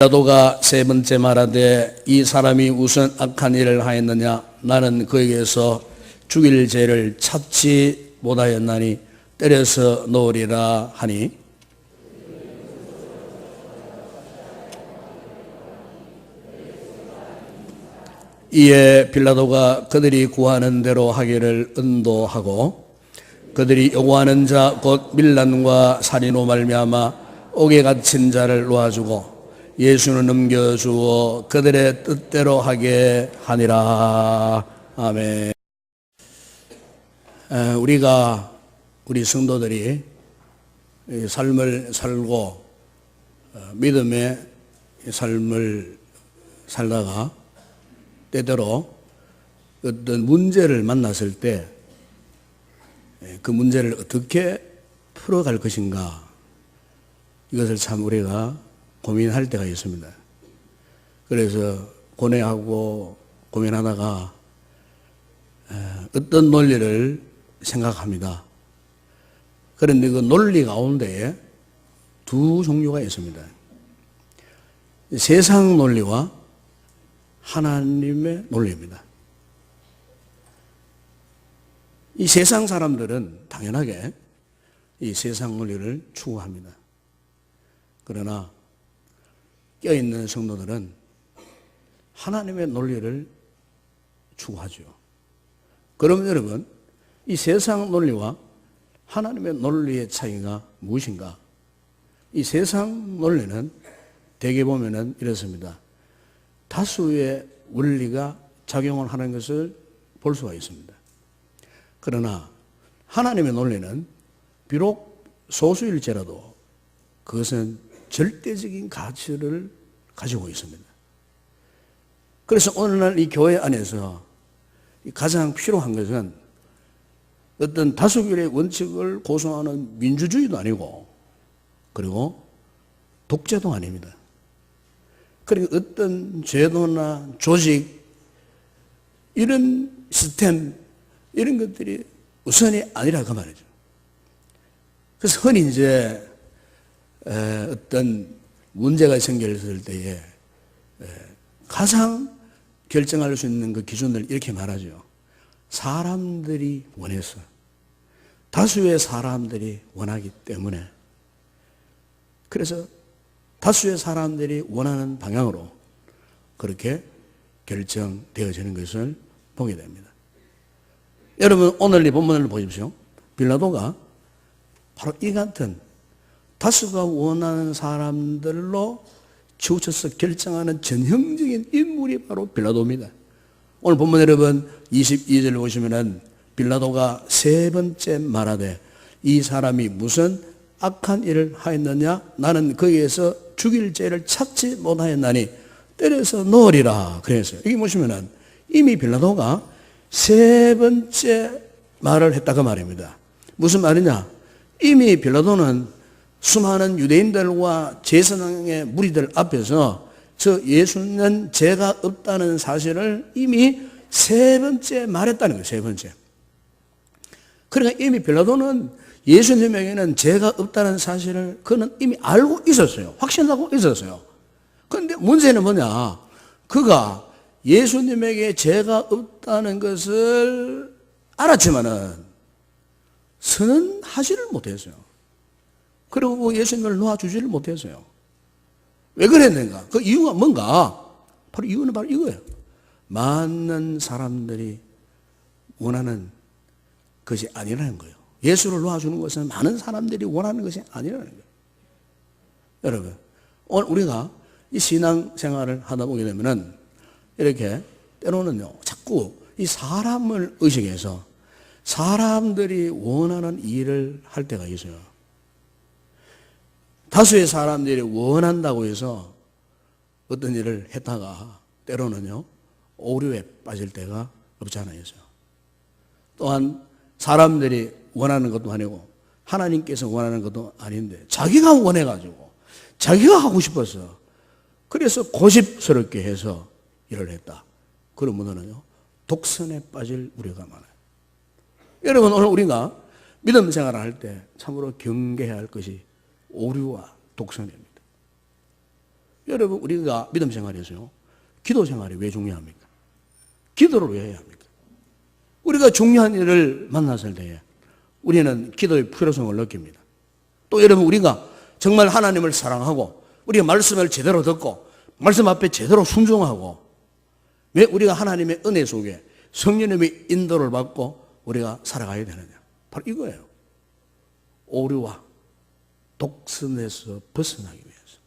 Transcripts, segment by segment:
빌라도가 세 번째 말하되 이 사람이 무슨 악한 일을 하였느냐 나는 그에게서 죽일 죄를 찾지 못하였나니 때려서 놓으리라 하니 이에 빌라도가 그들이 구하는 대로 하기를 은도하고 그들이 요구하는 자 곧 밀란과 살인으로 말미암아 옥에 갇힌 자를 놓아주고 예수는 넘겨주어 그들의 뜻대로 하게 하니라. 아멘. 우리 성도들이 삶을 살고 믿음의 삶을 살다가 때때로 어떤 문제를 만났을 때 그 문제를 어떻게 풀어갈 것인가 이것을 참 우리가 고민할 때가 있습니다. 그래서 고뇌하고 고민하다가 어떤 논리를 생각합니다. 그런데 그 논리 가운데에 두 종류가 있습니다. 세상 논리와 하나님의 논리입니다. 이 세상 사람들은 당연하게 이 세상 논리를 추구합니다. 그러나 껴있는 성도들은 하나님의 논리를 추구하죠. 그럼 여러분, 이 세상 논리와 하나님의 논리의 차이가 무엇인가? 이 세상 논리는 대개 보면은 이렇습니다. 다수의 원리가 작용을 하는 것을 볼 수가 있습니다. 그러나 하나님의 논리는 비록 소수일지라도 그것은 절대적인 가치를 가지고 있습니다. 그래서 오늘날 이 교회 안에서 가장 필요한 것은 어떤 다수결의 원칙을 고수하는 민주주의도 아니고 그리고 독재도 아닙니다. 그러니까 어떤 제도나 조직 이런 시스템 이런 것들이 우선이 아니라 그 말이죠. 그래서 흔히 이제 어떤 문제가 생겼을 때에 가장 결정할 수 있는 그 기준을 이렇게 말하죠. 사람들이 원해서 다수의 사람들이 원하기 때문에 그래서 다수의 사람들이 원하는 방향으로 그렇게 결정되어지는 것을 보게 됩니다. 여러분 오늘 이 본문을 보십시오. 빌라도가 바로 이 같은 다수가 원하는 사람들로 치우쳐서 결정하는 전형적인 인물이 바로 빌라도입니다. 오늘 본문 여러분 22절 보시면은 빌라도가 세 번째 말하되 이 사람이 무슨 악한 일을 하였느냐 나는 거기에서 죽일 죄를 찾지 못하였나니 때려서 놓으리라 그랬어요. 여기 보시면은 이미 빌라도가 세 번째 말을 했다고 말입니다. 무슨 말이냐? 이미 빌라도는 수많은 유대인들과 제사장의 무리들 앞에서 저 예수는 죄가 없다는 사실을 이미 세 번째 말했다는 거예요. 세 번째. 그러니까 이미 빌라도는 예수님에게는 죄가 없다는 사실을 그는 이미 알고 있었어요. 확신하고 있었어요. 그런데 문제는 뭐냐? 그가 예수님에게 죄가 없다는 것을 알았지만은 선언하지를 못했어요. 그리고 예수님을 놓아주지를 못했어요. 왜 그랬는가? 그 이유가 뭔가? 바로 이유는 바로 이거예요. 많은 사람들이 원하는 것이 아니라는 거예요. 예수를 놓아주는 것은 많은 사람들이 원하는 것이 아니라는 거예요. 여러분, 오늘 우리가 이 신앙생활을 하다 보게 되면은 이렇게 때로는요, 자꾸 이 사람을 의식해서 사람들이 원하는 일을 할 때가 있어요. 다수의 사람들이 원한다고 해서 어떤 일을 했다가 때로는요, 오류에 빠질 때가 없지 않아 있어요. 또한 사람들이 원하는 것도 아니고 하나님께서 원하는 것도 아닌데 자기가 원해가지고 자기가 하고 싶어서 그래서 고집스럽게 해서 일을 했다. 그러면은요, 독선에 빠질 우려가 많아요. 여러분, 오늘 우리가 믿음 생활을 할 때 참으로 경계해야 할 것이 오류와 독선입니다. 여러분, 우리가 믿음 생활에서요, 기도 생활이 왜 중요합니까? 기도를 왜 해야 합니까? 우리가 중요한 일을 만났을 때에 우리는 기도의 필요성을 느낍니다. 또 여러분, 우리가 정말 하나님을 사랑하고 우리가 말씀을 제대로 듣고 말씀 앞에 제대로 순종하고, 왜 우리가 하나님의 은혜 속에 성령님의 인도를 받고 우리가 살아가야 되느냐? 바로 이거예요. 오류와 독선에서 벗어나기 위해서.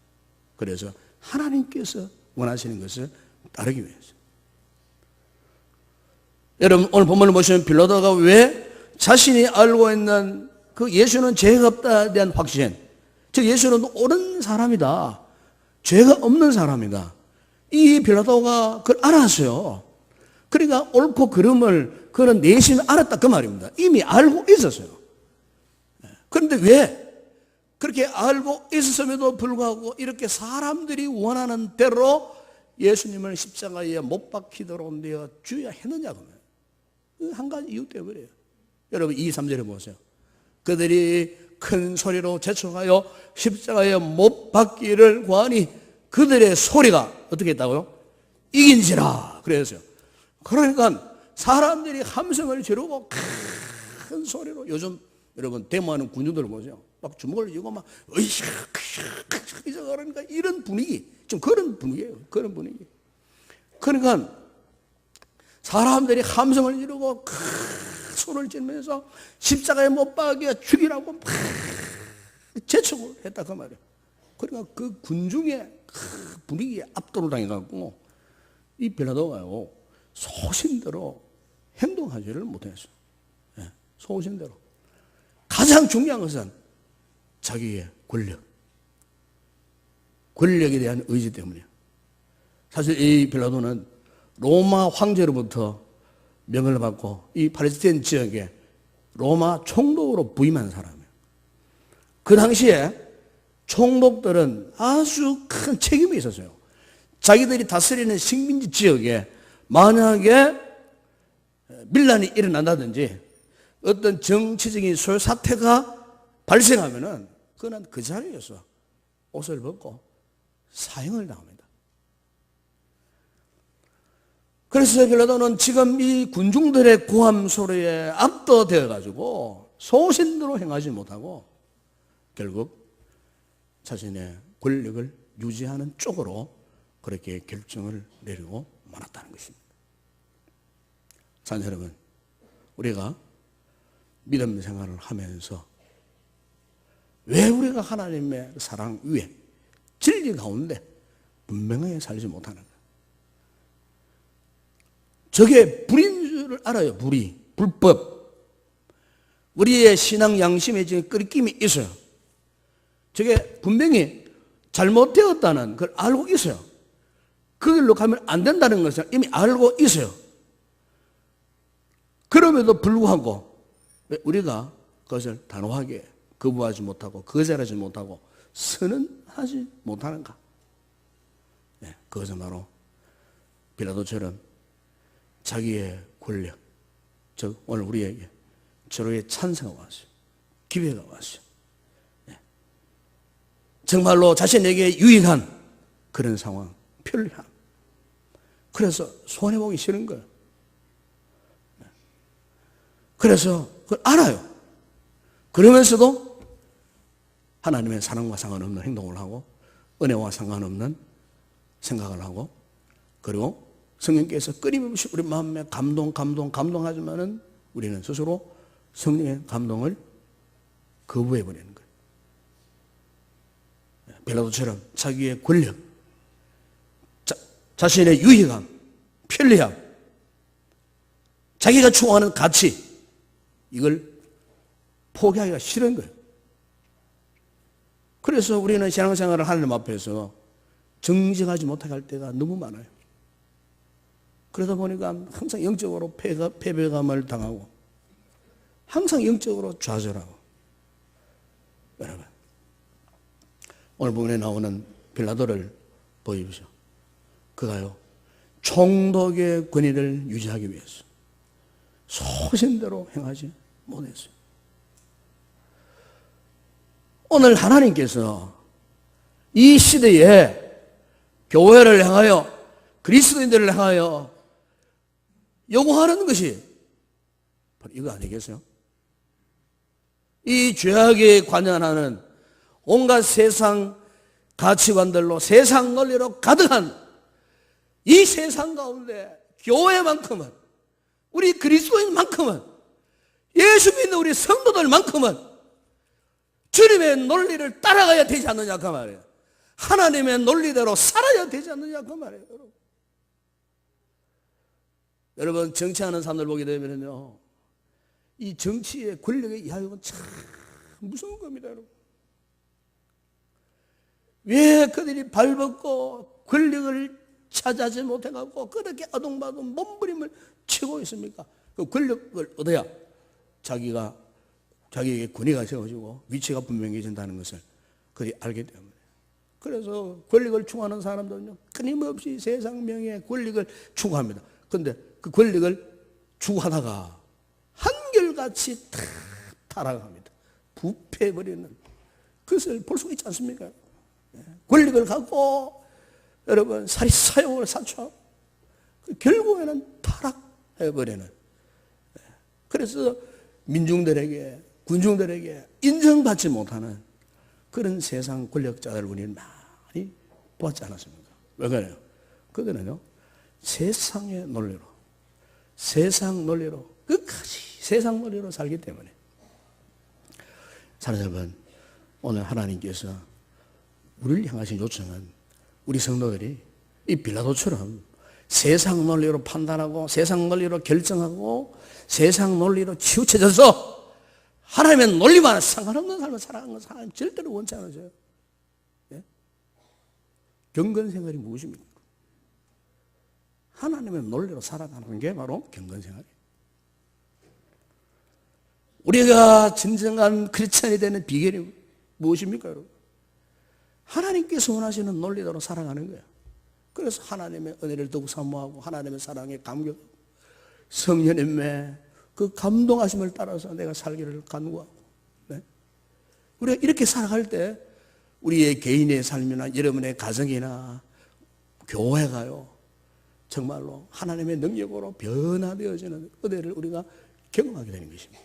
그래서 하나님께서 원하시는 것을 따르기 위해서. 여러분, 오늘 본문을 보시면 빌라도가 왜 자신이 알고 있는 그 예수는 죄가 없다에 대한 확신, 즉 예수는 옳은 사람이다, 죄가 없는 사람이다, 이 빌라도가 그걸 알았어요. 그러니까 옳고 그름을 그는 내심 알았다, 그 말입니다. 이미 알고 있었어요. 그런데 왜 그렇게 알고 있었음에도 불구하고 이렇게 사람들이 원하는 대로 예수님을 십자가에 못 박히도록 내어 주야 했느냐, 그러면 한 가지 이유 때문에요. 여러분, 2, 3절에 보세요. 그들이 큰 소리로 재촉하여 십자가에 못 박기를 구하니 그들의 소리가 어떻게 했다고요? 이긴지라 그랬어요. 그러니까 사람들이 함성을 지르고 큰 소리로, 요즘 여러분 데모하는 군중들을 보세요. 막 주먹을 쥐고 막 으쌰 그러니까 이런 분위기, 좀 그런 분위기예요. 그런 분위기. 그러니까 사람들이 함성을 지르고 큰 소리를 지르면서 십자가에 못 박여 죽이라고 막 재촉을 했다, 그 말이에요. 그러니까 그 군중의 분위기에 압도를 당해갖고 이 빌라도가요 소신대로 행동하지를 못했어요. 소신대로. 가장 중요한 것은 자기의 권력에 대한 의지 때문이에요. 사실 이 빌라도는 로마 황제로부터 명을 받고 이 팔레스타인 지역에 로마 총독으로 부임한 사람이에요. 그 당시에 총독들은 아주 큰 책임이 있었어요. 자기들이 다스리는 식민지 지역에 만약에 밀란이 일어난다든지 어떤 정치적인 사태가 발생하면은 그는 그 자리에서 옷을 벗고 사형을 당합니다. 그래서 빌라도는 지금 이 군중들의 고함 소리에 압도되어 가지고 소신대로 행하지 못하고 결국 자신의 권력을 유지하는 쪽으로 그렇게 결정을 내리고 말았다는 것입니다. 사랑하는 여러분, 우리가 믿음 생활을 하면서 왜 우리가 하나님의 사랑 위에 진리 가운데 분명하게 살지 못하는가? 저게 불인 줄을 알아요. 불법. 우리의 신앙 양심에 지금 끓김이 있어요. 저게 분명히 잘못되었다는 걸 알고 있어요. 그 길로 가면 안 된다는 것을 이미 알고 있어요. 그럼에도 불구하고 왜 우리가 그것을 단호하게 거부하지 못하고 거절하지 못하고 선언하지 못하는가? 네, 그것은 바로 빌라도처럼 자기의 권력, 즉 오늘 우리에게 절호의 찬사가 왔어요. 기회가 왔어요. 네. 정말로 자신에게 유익한 그런 상황, 편리함. 그래서 손해보기 싫은 거예요. 네. 그래서 그걸 알아요. 그러면서도 하나님의 사랑과 상관없는 행동을 하고 은혜와 상관없는 생각을 하고, 그리고 성령께서 끊임없이 우리 마음에 감동하지만은 우리는 스스로 성령의 감동을 거부해버리는 거예요. 빌라도처럼 자기의 권력, 자신의 유익함, 편리함, 자기가 추구하는 가치, 이걸 포기하기가 싫은 거예요. 그래서 우리는 신앙생활을 하나님 앞에서 정직하지 못하게 할 때가 너무 많아요. 그러다 보니까 항상 영적으로 패배감을 당하고 항상 영적으로 좌절하고. 여러분, 오늘 본문에 나오는 빌라도를 보십시오. 그가요 총독의 권위를 유지하기 위해서 소신대로 행하지 못했어요. 오늘 하나님께서 이 시대에 교회를 향하여, 그리스도인들을 향하여 요구하는 것이 바로 이거 아니겠어요? 이 죄악에 관련하는 온갖 세상 가치관들로, 세상 논리로 가득한 이 세상 가운데 교회만큼은, 우리 그리스도인만큼은, 예수 믿는 우리 성도들만큼은 주님의 논리를 따라가야 되지 않느냐 그 말이에요. 하나님의 논리대로 살아야 되지 않느냐 그 말이에요. 여러분, 정치하는 사람들 보게 되면요, 이 정치의 권력의 이하역은 참 무서운 겁니다, 여러분. 왜 그들이 발벗고 권력을 차지하지 못해갖고 그렇게 아동바동 몸부림을 치고 있습니까? 그 권력을 얻어야 자기에게 권위가 세워지고 위치가 분명해진다는 것을 그들이 알게 때문에. 그래서 권력을 추구하는 사람들은요, 끊임없이 세상 명예의 권력을 추구합니다. 그런데 그 권력을 추구하다가 한결같이 다 타락합니다. 부패해버리는 것을 볼 수 있지 않습니까? 권력을 갖고 여러분 사리사욕을 사쳐 결국에는 타락해버리는. 그래서 민중들에게, 군중들에게 인정받지 못하는 그런 세상 권력자들을 우리는 많이 보았지 않았습니까? 왜 그래요? 그들은요, 세상의 논리로, 세상 논리로, 끝까지 세상 논리로 살기 때문에. 사랑하는 여러분, 오늘 하나님께서 우리를 향하신 요청은 우리 성도들이 이 빌라도처럼 세상 논리로 판단하고, 세상 논리로 결정하고, 세상 논리로 치우쳐져서 하나님의 논리와는 상관없는 삶을 살아가는 것을 하나님 절대로 원치 않으세요. 예? 경건생활이 무엇입니까? 하나님의 논리로 살아가는 게 바로 경건생활이에요. 우리가 진정한 크리스찬이 되는 비결이 무엇입니까, 여러분? 하나님께서 원하시는 논리대로 살아가는 거예요. 그래서 하나님의 은혜를 더욱 사모하고, 하나님의 사랑에 감격하고, 성령님의 그 감동하심을 따라서 내가 살기를 간구하고. 네? 우리가 이렇게 살아갈 때 우리의 개인의 삶이나 여러분의 가정이나 교회가요, 정말로 하나님의 능력으로 변화되어지는 은혜를 우리가 경험하게 되는 것입니다.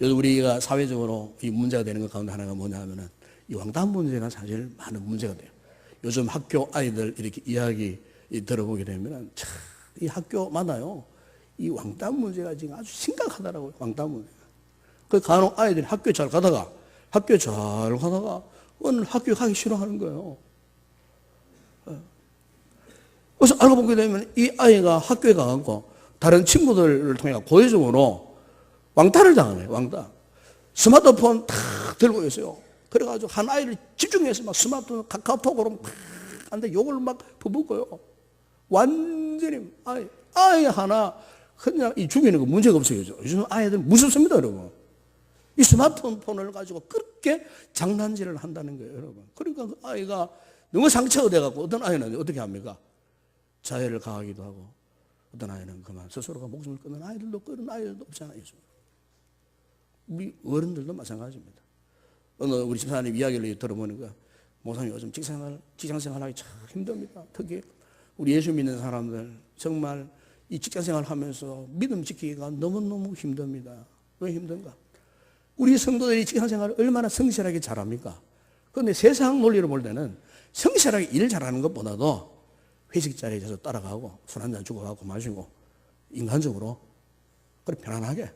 요즘 우리가 사회적으로 이 문제가 되는 것 가운데 하나가 뭐냐 하면은 이 왕따 문제가 사실 많은 문제가 돼요. 요즘 학교 아이들 이렇게 이야기 들어보게 되면 참 이 학교마다요, 이 왕따 문제가 지금 아주 심각하더라고요. 왕따 문제가. 그 간혹 아이들이 학교 잘 가다가 오늘 학교 가기 싫어하는 거예요. 그래서 알고 보게 되면 이 아이가 학교에 가고 다른 친구들을 통해 고의적으로 왕따를 당하네요. 왕따. 스마트폰 탁 들고 있어요. 그래가지고 한 아이를 집중해서 막 스마트폰 카카오톡으로 막 하는데 욕을 막 퍼붓고요. 완전히 아이 하나 그냥 이 죽이는 거 문제가 없어요. 요즘 아이들 무섭습니다, 여러분. 이 스마트폰을 가지고 그렇게 장난질을 한다는 거예요, 여러분. 그러니까 그 아이가 너무 상처가 돼갖고 어떤 아이는 어떻게 합니까? 자해를 가하기도 하고, 어떤 아이는 그만 스스로가 목숨을 끊는 아이들도, 그런 아이들도 없잖아요. 우리 어른들도 마찬가지입니다. 어느 우리 집사님 이야기를 들어보니까 목사님 요즘 직장생활 하기 참 힘듭니다. 특히 우리 예수 믿는 사람들 정말 이 직장생활 하면서 믿음 지키기가 너무너무 힘듭니다. 왜 힘든가? 우리 성도들이 직장생활을 얼마나 성실하게 잘합니까? 그런데 세상 논리로 볼 때는 성실하게 일 잘하는 것보다도 회식 자리에 따라가고 술 한잔 주고가고 마시고 인간적으로 그래 편안하게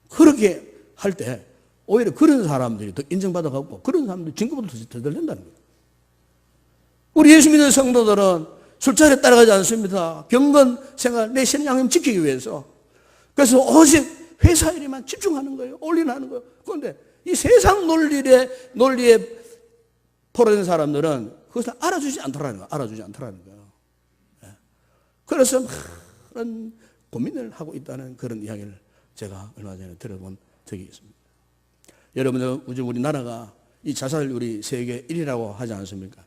그렇게 할 때 오히려 그런 사람들이 더 인정받아가고 그런 사람들이 진급보다 더 된다는 거예요. 우리 예수 믿는 성도들은 술자리에 따라가지 않습니다. 경건 생활, 내 신앙 양심 지키기 위해서. 그래서 오직 회사 일에만 집중하는 거예요. 올인하는 거예요. 그런데 이 세상 논리에 포로된 사람들은 그것을 알아주지 않더라는 거예요. 그래서 많은 고민을 하고 있다는 그런 이야기를 제가 얼마 전에 들어본 적이 있습니다. 여러분들, 요즘 우리나라가 이 자살률이 세계 1위라고 하지 않습니까?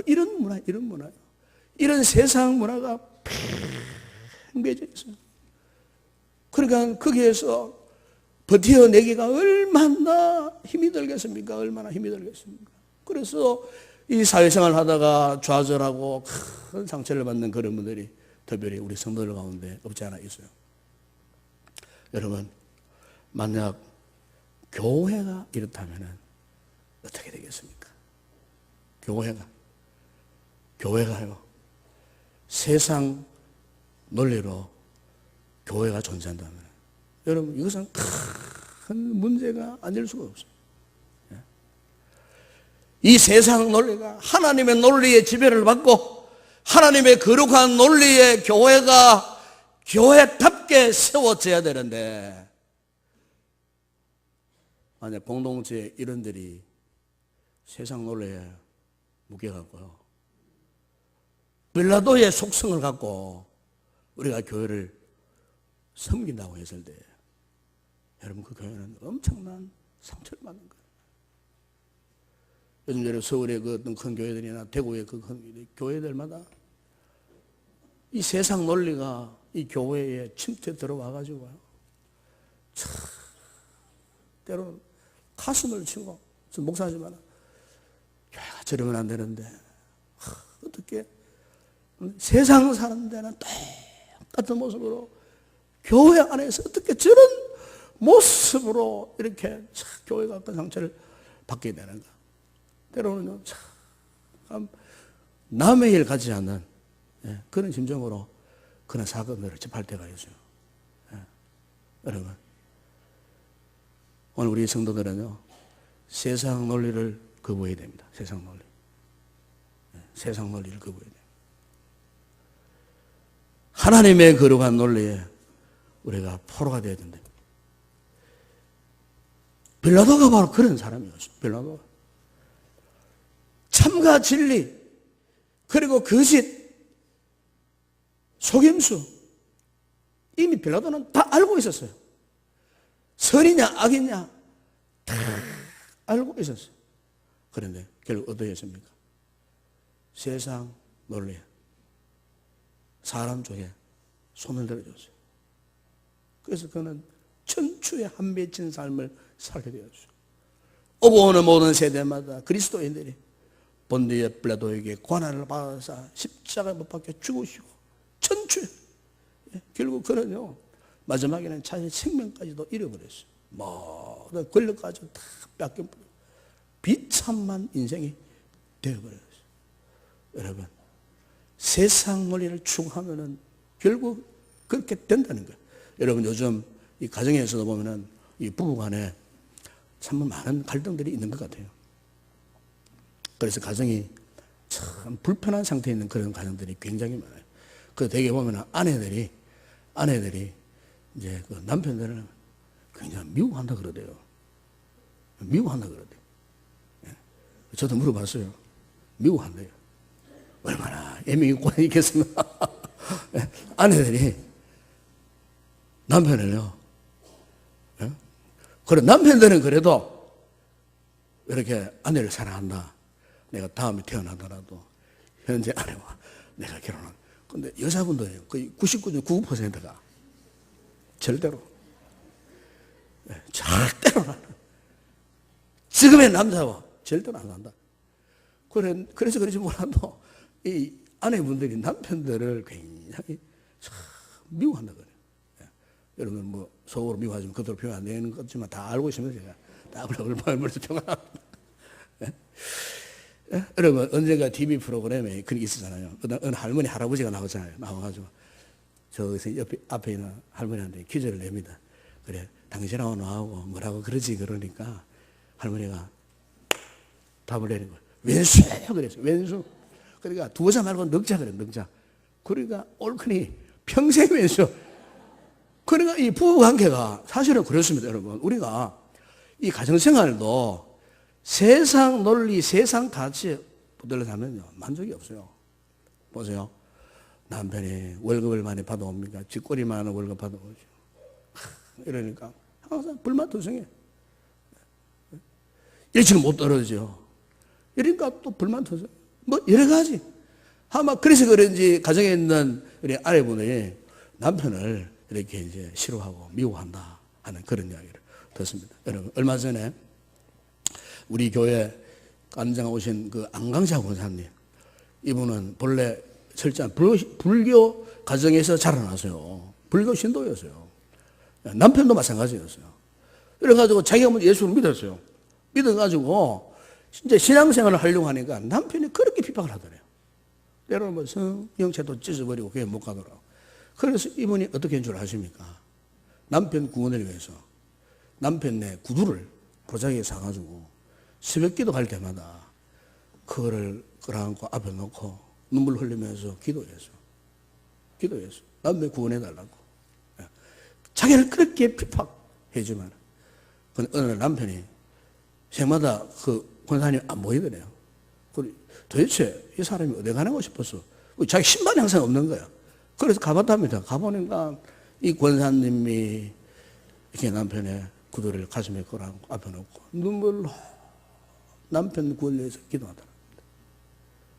이런 문화, 이런 세상 문화가 팽배해져 있어요. 그러니까 거기에서 버텨내기가 얼마나 힘이 들겠습니까? 얼마나 힘이 들겠습니까? 그래서 이 사회생활 하다가 좌절하고 큰 상처를 받는 그런 분들이 특별히 우리 성도들 가운데 없지 않아 있어요. 여러분, 만약 교회가 이렇다면 어떻게 되겠습니까? 교회가요, 세상 논리로 교회가 존재한다면, 여러분, 이것은 큰 문제가 아닐 수가 없어요. 이 세상 논리가 하나님의 논리의 지배를 받고 하나님의 거룩한 논리의 교회가 교회답게 세워져야 되는데, 만약 공동체 이런들이 세상 논리에 묶여갖고요, 빌라도의 속성을 갖고 우리가 교회를 섬긴다고 했을 때, 여러분, 그 교회는 엄청난 상처를 받는 거예요. 요즘 여러 서울의 그 어떤 큰 교회들이나 대구의 그 큰 교회들마다 이 세상 논리가 이 교회에 침투해 들어와가지고요, 때로는 가슴을 치고, 저 목사지만 교회가 저러면 안 되는데 어떻게 세상 사는 데는 똑같은 모습으로 교회 안에서 어떻게 저런 모습으로 이렇게 교회가 큰 상처를 받게 되는가. 때로는 참 남의 일 같지 않는 그런 심정으로 그런 사건들을 접할 때가 있어요. 여러분, 오늘 우리 성도들은요, 세상 논리를 거부해야 됩니다. 세상 논리. 세상 논리를 거부해야 됩니다. 하나님의 거룩한 논리에 우리가 포로가 되어야 된다. 빌라도가 바로 그런 사람이었어요. 빌라도가. 참과 진리, 그리고 거짓, 속임수, 이미 빌라도는 다 알고 있었어요. 선이냐 악이냐 다 알고 있었어요. 그런데 결국 어떻게 했습니까? 세상 논리에, 사람 쪽에 손을 들어줬어요. 그래서 그는 천추에 한 맺힌 삶을 살게 되었어요. 오고 오는 모든 세대마다 그리스도인들이 본디의 빌라도에게 고난을 받아서 십자가에 못 박혀 죽으시고 천추에, 결국 그는요, 마지막에는 자신의 생명까지도 잃어버렸어요. 모든 권력까지 다 뺏겨버렸어요. 비참한 인생이 되어버렸어요. 여러분, 세상 논리를 추구하면은 결국 그렇게 된다는 거예요. 여러분, 요즘 이 가정에서도 보면은 이 부부간에 참 많은 갈등들이 있는 것 같아요. 그래서 가정이 참 불편한 상태에 있는 그런 가정들이 굉장히 많아요. 그 대개 보면은 아내들이 이제 그 남편들을 굉장히 미워한다 그러대요. 미워한다 그러대요. 저도 물어봤어요. 미워한대요. 얼마나 애명이 고향이 있겠습니까? 아내들이 남편을요, 그래, 남편들은 그래도 이렇게 아내를 사랑한다. 내가 다음에 태어나더라도 현재 아내와 내가 결혼한. 근데 여자분들은 거의 99.9%가 절대로 지금의 남자와 절대로 안 한다. 그래서 그런지 몰라도 이 아내분들이 남편들을 굉장히 미워한다 그래요. 여러분, 뭐 속으로 미워하지만 그대로 표현 안 되는 거지만 다 알고 있습니다. 제가 다 얼마나 평안합니다. 여러분, 언젠가 TV 프로그램에 그런 게 있었잖아요. 어느 할머니 할아버지가 나오잖아요. 나와가지고 저기서 앞에 있는 할머니한테 퀴즈를 냅니다. 그래, 당신하고 나하고 뭐라고 그러지? 그러니까 할머니가 답을 내는 거예요. 왼수 그랬어요. 왼수. 그러니까 두어자 말고 넉자 그래. 넉자. 그러니까 옳거니 평생 왼수. 그러니까 이 부부 관계가 사실은 그렇습니다, 여러분. 우리가 이 가정생활도 세상 논리, 세상 가치에 붙들려가면요, 만족이 없어요. 보세요. 남편이 월급을 많이 받아옵니까? 쥐꼬리만 월급 받아오죠. 이러니까 항상 불만투성해. 일찍 못 떨어지죠. 이러니까 또 불만투성. 뭐 여러 가지. 아마 그래서 그런지 가정에 있는 우리 아내분이 남편을 이렇게 이제 싫어하고 미워한다 하는 그런 이야기를 듣습니다. 여러분, 얼마 전에 우리 교회 간장 오신 그 안강자 권사님, 이분은 본래 철저한 불교 가정에서 자라나서요. 불교 신도였어요. 남편도 마찬가지였어요. 그래가지고 자기가 먼저 예수를 믿었어요. 믿어가지고 진짜 신앙생활을 하려고 하니까 남편이 그렇게 핍박을 하더래요. 때로는 뭐 성경책도 찢어버리고 교회 못 가더라고. 그래서 이분이 어떻게 한 줄 아십니까? 남편 구원을 위해서 남편네 구두를 보자기에 사가지고 새벽 기도 갈 때마다 그거를 끌어안고 앞에 놓고 눈물 흘리면서 기도했어. 남편 구원해달라고. 자기를 그렇게 핍박해주면 어느 날 남편이 새마다 그 권사님 안 보이더래요. 도대체 이 사람이 어디 가는가 싶었어. 자기 신발이 항상 없는 거야. 그래서 가봤답니다. 가보니까 이 권사님이 이렇게 남편의 구두를 가슴에 끌어안고 앞에 놓고 눈물로 남편 구원을 위해서 기도하더랍니다.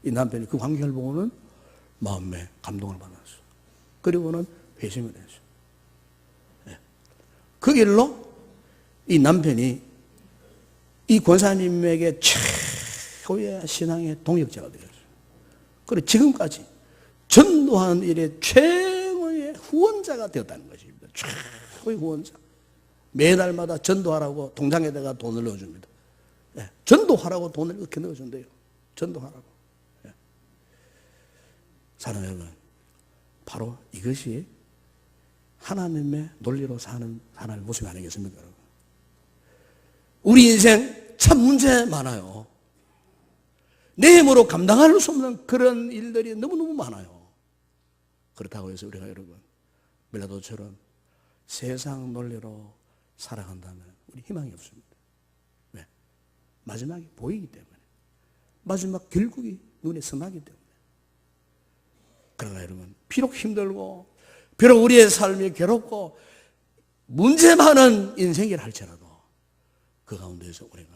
이 남편이 그 광경을 보고는 마음에 감동을 받았어. 그리고는 회심을 했어. 그 길로 이 남편이 이 권사님에게 최고의 신앙의 동역자가 되었어요. 그리고 지금까지 전도하는 일에 최고의 후원자가 되었다는 것입니다. 최고의 후원자. 매달마다 전도하라고 통장에다가 돈을 넣어줍니다. 전도하라고 돈을 이렇게 넣어준대요. 전도하라고. 사랑하는 여러분, 바로 이것이 하나님의 논리로 사는 하나님의 모습이 아니겠습니까, 여러분? 우리 인생 참 문제 많아요. 내 힘으로 감당할 수 없는 그런 일들이 너무너무 많아요. 그렇다고 해서 우리가 여러분, 빌라도처럼 세상 논리로 살아간다면 우리 희망이 없습니다. 왜? 마지막이 보이기 때문에. 마지막 결국이 눈에 선하기 때문에. 그러나 여러분, 비록 힘들고 비록 우리의 삶이 괴롭고 문제 많은 인생이라 할지라도 그 가운데서 우리가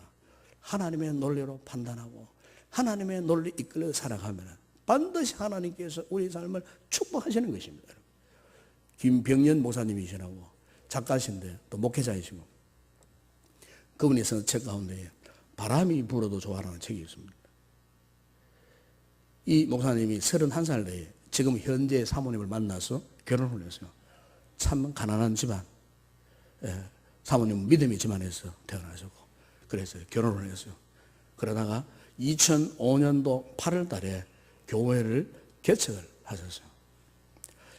하나님의 논리로 판단하고 하나님의 논리 이끌려 살아가면 반드시 하나님께서 우리 삶을 축복하시는 것입니다. 김병년 목사님이시라고 작가신데 또 목회자이시고 그분이 쓴 책 가운데 바람이 불어도 좋아라는 책이 있습니다. 이 목사님이 31살 때에 지금 현재 사모님을 만나서 결혼을 했어요. 참 가난한 집안, 사모님은 믿음의 집안에서 태어나셨고 그래서 결혼을 했어요. 그러다가 2005년도 8월 달에 교회를 개척을 하셨어요.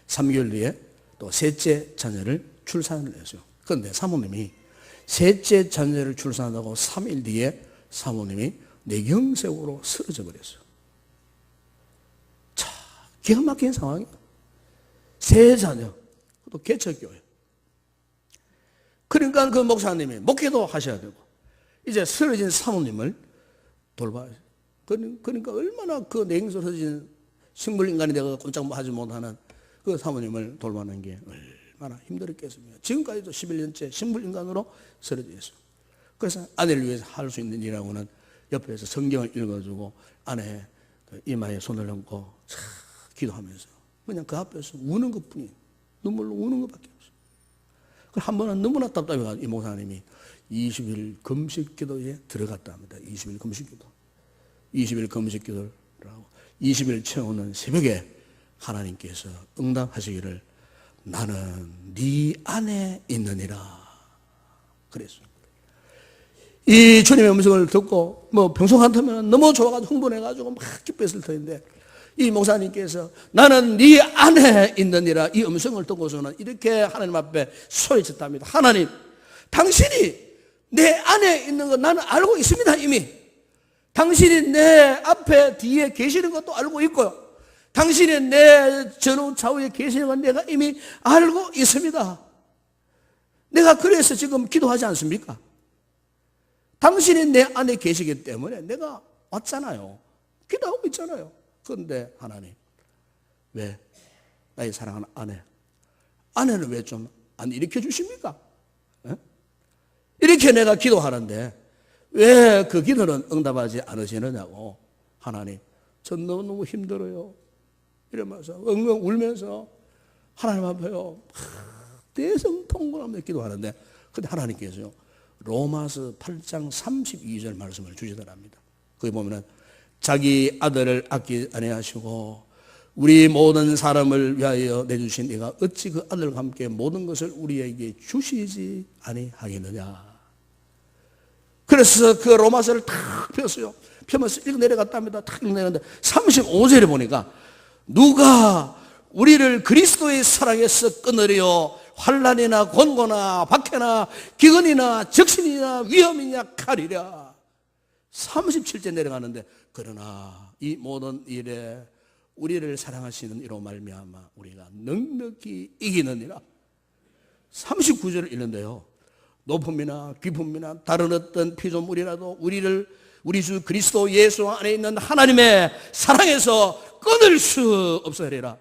3개월 뒤에 또 셋째 자녀를 출산을 했어요. 그런데 사모님이 셋째 자녀를 출산하고 3일 뒤에 사모님이 뇌경색으로 쓰러져 버렸어요. 자, 기가 막힌 상황이에요. 세 자녀, 또 개척교회. 그러니까 그 목사님이 목회도 하셔야 되고 이제 쓰러진 사모님을 돌봐야 돼요. 그러니까 얼마나 그 뇌경색으로 식물인간이 되어 꼼짝 하지 못하는 그 사모님을 돌보는 게 얼마나 힘들었겠습니까? 지금까지도 11년째 식물인간으로 쓰러져 있어요. 그래서 아내를 위해서 할 수 있는 일이라고는 옆에서 성경을 읽어주고 아내 이마에 손을 얹고 기도하면서 그냥 그 앞에서 우는 것뿐이에요. 눈물로 우는 것밖에 없어요. 한 번은 너무나 답답해가지고 이 목사님이 20일 금식기도에 들어갔다 합니다. 20일 금식기도. 20일 금식기도를 하고 20일 채우는 새벽에 하나님께서 응답하시기를 나는 네 안에 있느니라 그랬어요. 이 주님의 음성을 듣고 뭐 평소 같으면 너무 좋아가지고 흥분해가지고 막 기뻐했을 터인데 이 목사님께서 나는 네 안에 있느니라 이 음성을 듣고서는 이렇게 하나님 앞에 소리쳤답니다. 하나님, 당신이 내 안에 있는 거 나는 알고 있습니다. 이미 당신이 내 앞에 뒤에 계시는 것도 알고 있고요. 당신이 내 전후 좌우에 계시는 건 내가 이미 알고 있습니다. 내가 그래서 지금 기도하지 않습니까? 당신이 내 안에 계시기 때문에 내가 왔잖아요. 기도하고 있잖아요. 그런데 하나님, 왜 나의 사랑하는 아내는 왜 좀 안 일으켜 주십니까? 이렇게 내가 기도하는데 왜 그 기도는 응답하지 않으시느냐고. 하나님, 전 너무너무 힘들어요. 이러면서 엉엉 울면서 하나님 앞에요 대성통곡하면서 기도하는데 근데 하나님께서요 로마서 8장 32절 말씀을 주시더랍니다. 거기 보면은 자기 아들을 아끼지 아니하시고 우리 모든 사람을 위하여 내주신 이가 어찌 그 아들과 함께 모든 것을 우리에게 주시지 아니하겠느냐. 그래서 그 로마서를 탁 폈어요. 펴면서 읽어 내려갔답니다. 탁 읽어 내려갔는데 35절에 보니까 누가 우리를 그리스도의 사랑에서 끊으려 환난이나 곤고나 박해나 기근이나 적신이나 위험이냐 칼이랴. 37절 내려가는데 그러나 이 모든 일에 우리를 사랑하시는 이로 말미암아 우리가 넉넉히 이기느니라. 39절을 읽는데요. 높음이나 깊음이나 다른 어떤 피조물이라도 우리 주 그리스도 예수 안에 있는 하나님의 사랑에서 끊을 수 없으리라.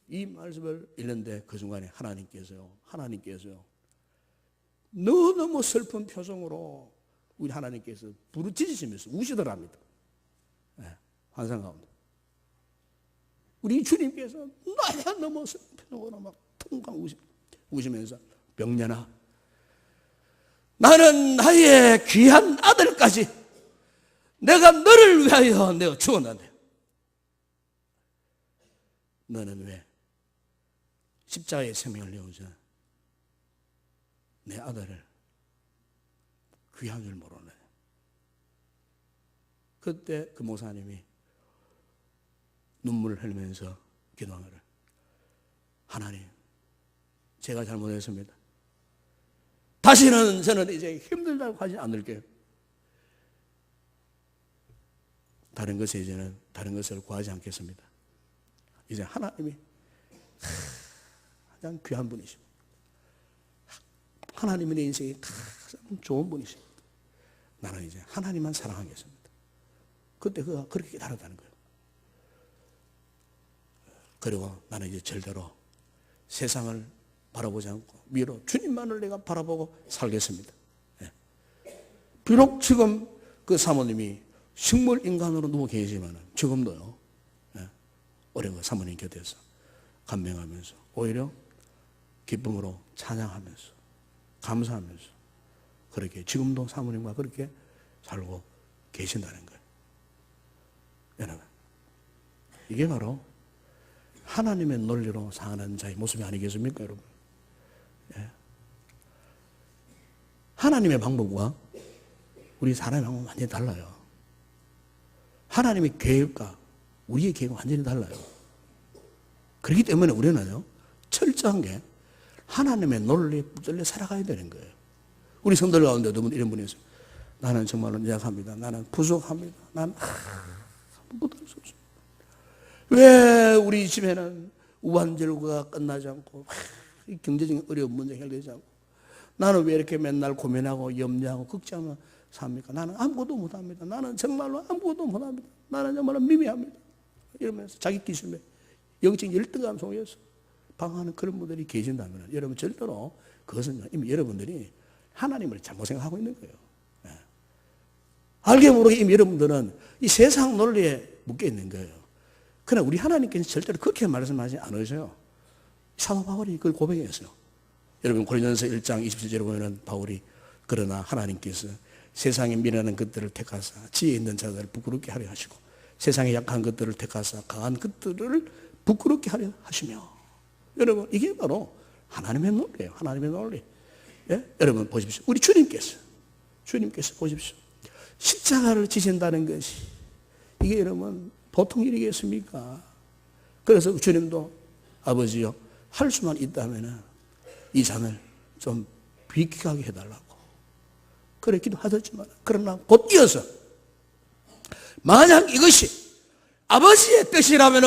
이 말씀을 읽는데 그 순간에 하나님께서요 너무 슬픈 표정으로 우리 하나님께서 부르짖으시면서 우시더랍니다. 네, 환상 가운데 우리 주님께서 나야 너무 슬픈 표정으로 막 통강 우시면서 병년아, 나는 나의 귀한 아들까지 내가 너를 위하여 내가 죽었는데 너는 왜 십자가의 생명을 내어줘 내 아들을 귀한 줄 모르네. 그때 그 목사님이 눈물을 흘리면서 기도하기를 하나님 제가 잘못했습니다. 다시는 저는 이제 힘들다고 하지 않을게요. 다른 것에 이제는 다른 것을 구하지 않겠습니다. 이제 하나님이 가장 귀한 분이십니다. 하나님은 내 인생에 가장 좋은 분이십니다. 나는 이제 하나님만 사랑하겠습니다. 그때 그가 그렇게 깨달았다는 거예요. 그리고 나는 이제 절대로 세상을 바라보지 않고 미로 주님만을 내가 바라보고 살겠습니다. 예. 비록 지금 그 사모님이 식물인간으로 누워 계시지만 지금도요. 예. 어려운 거 사모님 곁에서 감명하면서 오히려 기쁨으로 찬양하면서 감사하면서 그렇게 지금도 사모님과 그렇게 살고 계신다는 거예요. 여러분 이게 바로 하나님의 논리로 사는 자의 모습이 아니겠습니까 여러분? 예. 하나님의 방법과 우리 사람의 방법은 완전히 달라요. 하나님의 계획과 우리의 계획은 완전히 달라요. 그렇기 때문에 우리는요 철저한 게 하나님의 논리에 붙들려 살아가야 되는 거예요. 우리 성도들 가운데 어떤 분 이런 분이 있어요. 나는 정말로 약합니다. 나는 부족합니다. 나는 아무것도 할 수 없습니다. 왜 우리 집에는 우환절구가 끝나지 않고 경제적인 어려운 문제 해결되지 않고 나는 왜 이렇게 맨날 고민하고 염려하고 걱정하며 삽니까? 나는 아무것도 못합니다. 나는 정말로 아무것도 못합니다. 나는 정말로 미미합니다. 이러면서 자기 기술에 영적 열등감 속에서 방황하는 그런 분들이 계신다면 여러분 절대로 그것은 이미 여러분들이 하나님을 잘못 생각하고 있는 거예요. 네. 알게 모르게 이미 여러분들은 이 세상 논리에 묶여 있는 거예요. 그러나 우리 하나님께서 절대로 그렇게 말씀하지 않으셔요. 사도 바울이 그걸 고백했어요. 여러분 고린도전서 1장 27절에 보면 바울이 그러나 하나님께서 세상에 미련한 것들을 택하사 지혜 있는 자들을 부끄럽게 하려 하시고 세상에 약한 것들을 택하사 강한 것들을 부끄럽게 하려 하시며 여러분 이게 바로 하나님의 논리예요. 하나님의 논리. 예? 여러분 보십시오. 우리 주님께서 보십시오. 십자가를 지신다는 것이 이게 여러분 보통 일이겠습니까? 그래서 주님도 아버지요 할 수만 있다면 이 잔을 좀 비키하게 해달라고 그래 기도하셨지만 그러나 곧 이어서 만약 이것이 아버지의 뜻이라면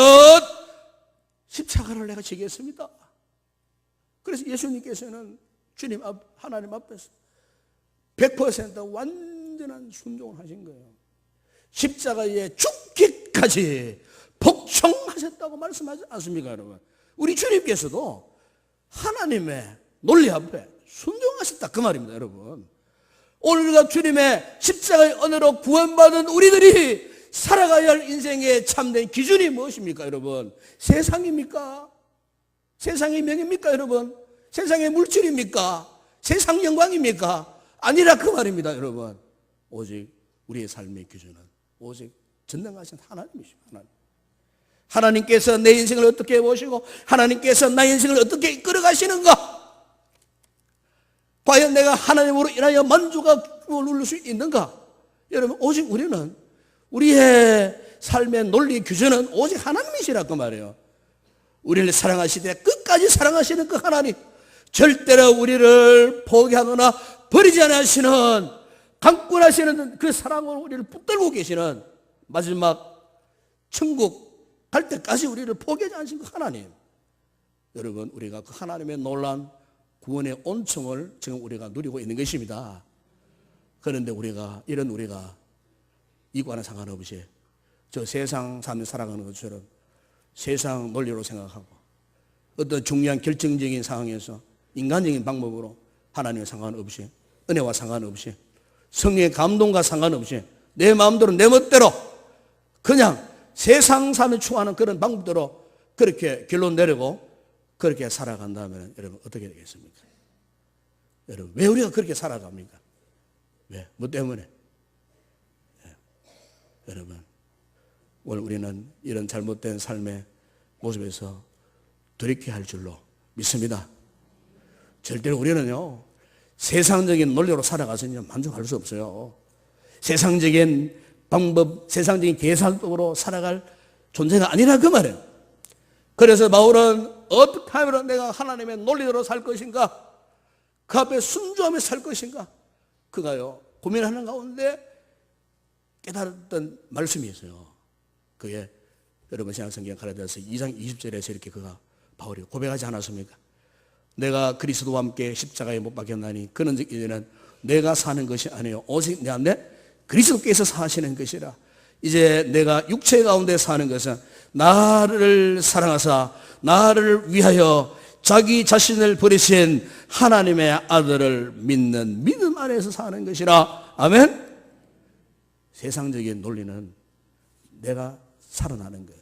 십자가를 내가 지겠습니다. 그래서 예수님께서는 주님 하나님 앞에서 100% 완전한 순종을 하신 거예요. 십자가에 죽기까지 복종하셨다고 말씀하지 않습니까 여러분? 우리 주님께서도 하나님의 논리 앞에 순종하셨다 그 말입니다 여러분. 오늘 우리가 주님의 십자가의 은혜로 구원받은 우리들이 살아가야 할 인생의 참된 기준이 무엇입니까 여러분? 세상입니까? 세상의 명예입니까 여러분? 세상의 물질입니까? 세상 영광입니까? 아니라 그 말입니다 여러분. 오직 우리의 삶의 기준은 오직 전능하신 하나님이시오. 하나님께서 내 인생을 어떻게 보시고 하나님께서 나의 인생을 어떻게 이끌어가시는가? 과연 내가 하나님으로 인하여 만족을 누릴 수 있는가? 여러분, 오직 우리는 우리의 삶의 논리 규준은 오직 하나님이시라고 말해요. 우리를 사랑하시되 끝까지 사랑하시는 그 하나님, 절대로 우리를 포기하거나 버리지 않으시는 강권하시는 그 사랑으로 우리를 붙들고 계시는 마지막 천국 갈 때까지 우리를 포기하지 않으신 그 하나님. 여러분, 우리가 그 하나님의 놀라운 구원의 온청을 지금 우리가 누리고 있는 것입니다. 그런데 우리가 이과는 상관없이 저 세상 삶을 살아가는 것처럼 세상 논리로 생각하고 어떤 중요한 결정적인 상황에서 인간적인 방법으로 하나님과 상관없이, 은혜와 상관없이, 성령의 감동과 상관없이 내 마음대로 내 멋대로 그냥 세상 삶을 추구하는 그런 방법대로 그렇게 결론 내리고 그렇게 살아간다면 여러분 어떻게 되겠습니까? 여러분, 왜 우리가 그렇게 살아갑니까? 왜? 뭐 때문에? 여러분, 오늘 우리는 이런 잘못된 삶의 모습에서 돌이켜야 할 줄로 믿습니다. 절대로 우리는요, 세상적인 논리로 살아가서는 만족할 수 없어요. 세상적인 방법, 세상적인 계산법으로 살아갈 존재가 아니라 그 말이에요. 그래서 바울은 어떻게 하면 내가 하나님의 논리대로 살 것인가? 그 앞에 순종하며 살 것인가? 그가요, 고민하는 가운데 깨달았던 말씀이 있어요. 그게 여러분 신약성경 갈라디아서 2장 20절에서 이렇게 바울이 고백하지 않았습니까? 내가 그리스도와 함께 십자가에 못 박혔나니 그는 이제는 내가 사는 것이 아니요 오직 내 안에 그리스도께서 사시는 것이라. 이제 내가 육체 가운데 사는 것은 나를 사랑하사 나를 위하여 자기 자신을 버리신 하나님의 아들을 믿는 믿음 안에서 사는 것이라. 아멘. 세상적인 논리는 내가 살아나는 거예요.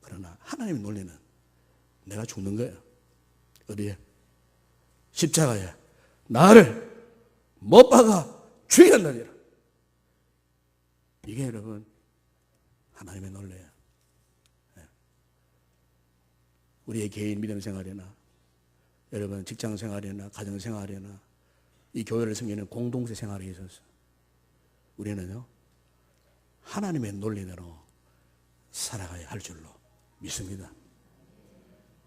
그러나 하나님의 논리는 내가 죽는 거예요. 어디에? 십자가에 나를 못 박아 죽였느니라. 이게 여러분 하나님의 논리예요. 우리의 개인 믿음 생활이나 여러분 직장 생활이나 가정 생활이나 이 교회를 섬기는 공동체 생활에 있어서 우리는요 하나님의 논리대로 살아가야 할 줄로 믿습니다.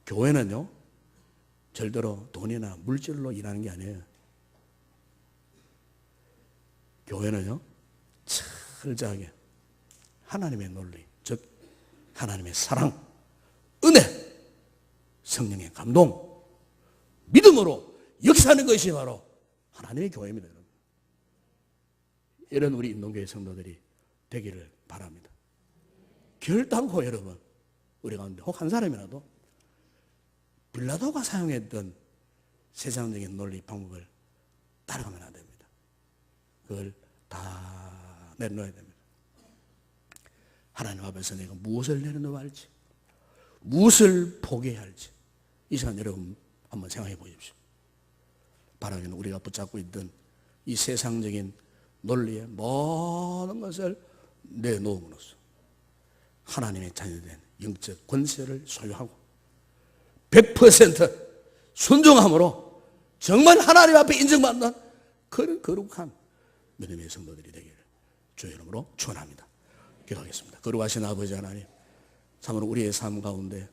교회는요 절대로 돈이나 물질로 일하는 게 아니에요. 교회는요 철저하게 하나님의 논리, 즉 하나님의 사랑, 은혜, 성령의 감동, 믿음으로 역사하는 것이 바로 하나님의 교회입니다. 여러분. 이런 우리 인동교회 성도들이 되기를 바랍니다. 결단코 여러분 우리 가운데 혹 한 사람이라도 빌라도가 사용했던 세상적인 논리 방법을 따라가면 안 됩니다. 그걸 다 내려놓아야 됩니다. 하나님 앞에서 내가 무엇을 내려놓아야 할지, 무엇을 포기해야 할지 이 시간 여러분 한번 생각해 보십시오. 바라기는 우리가 붙잡고 있던 이 세상적인 논리의 모든 것을 내놓음으로써 하나님의 자녀된 영적 권세를 소유하고 100% 순종함으로 정말 하나님 앞에 인정받는 그런 거룩한 믿음의 성도들이 되기를 주의 이름으로 축원합니다. 기도하겠습니다. 거룩하신 아버지 하나님, 참으로 우리의 삶 가운데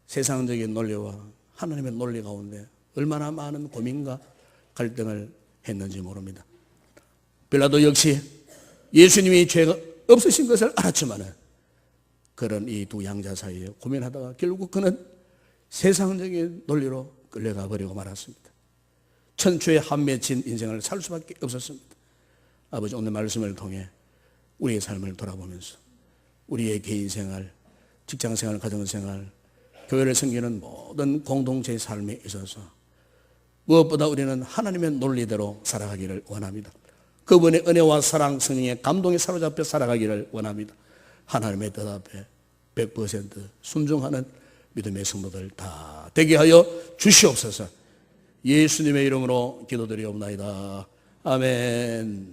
세상적인 논리와 하나님의 논리 가운데 얼마나 많은 고민과 갈등을 했는지 모릅니다. 빌라도 역시 예수님이 죄가 없으신 것을 알았지만 그런 이 두 양자 사이에 고민하다가 결국 그는 세상적인 논리로 끌려가 버리고 말았습니다. 천추에 한 맺힌 인생을 살 수밖에 없었습니다. 아버지, 오늘 말씀을 통해 우리의 삶을 돌아보면서 우리의 개인 생활, 직장 생활, 가정 생활, 교회를 섬기는 모든 공동체의 삶에 있어서 무엇보다 우리는 하나님의 논리대로 살아가기를 원합니다. 그분의 은혜와 사랑, 성령의 감동에 사로잡혀 살아가기를 원합니다. 하나님의 뜻 앞에 100% 순종하는 믿음의 성도들 다 되게 하여 주시옵소서. 예수님의 이름으로 기도드리옵나이다. 아멘.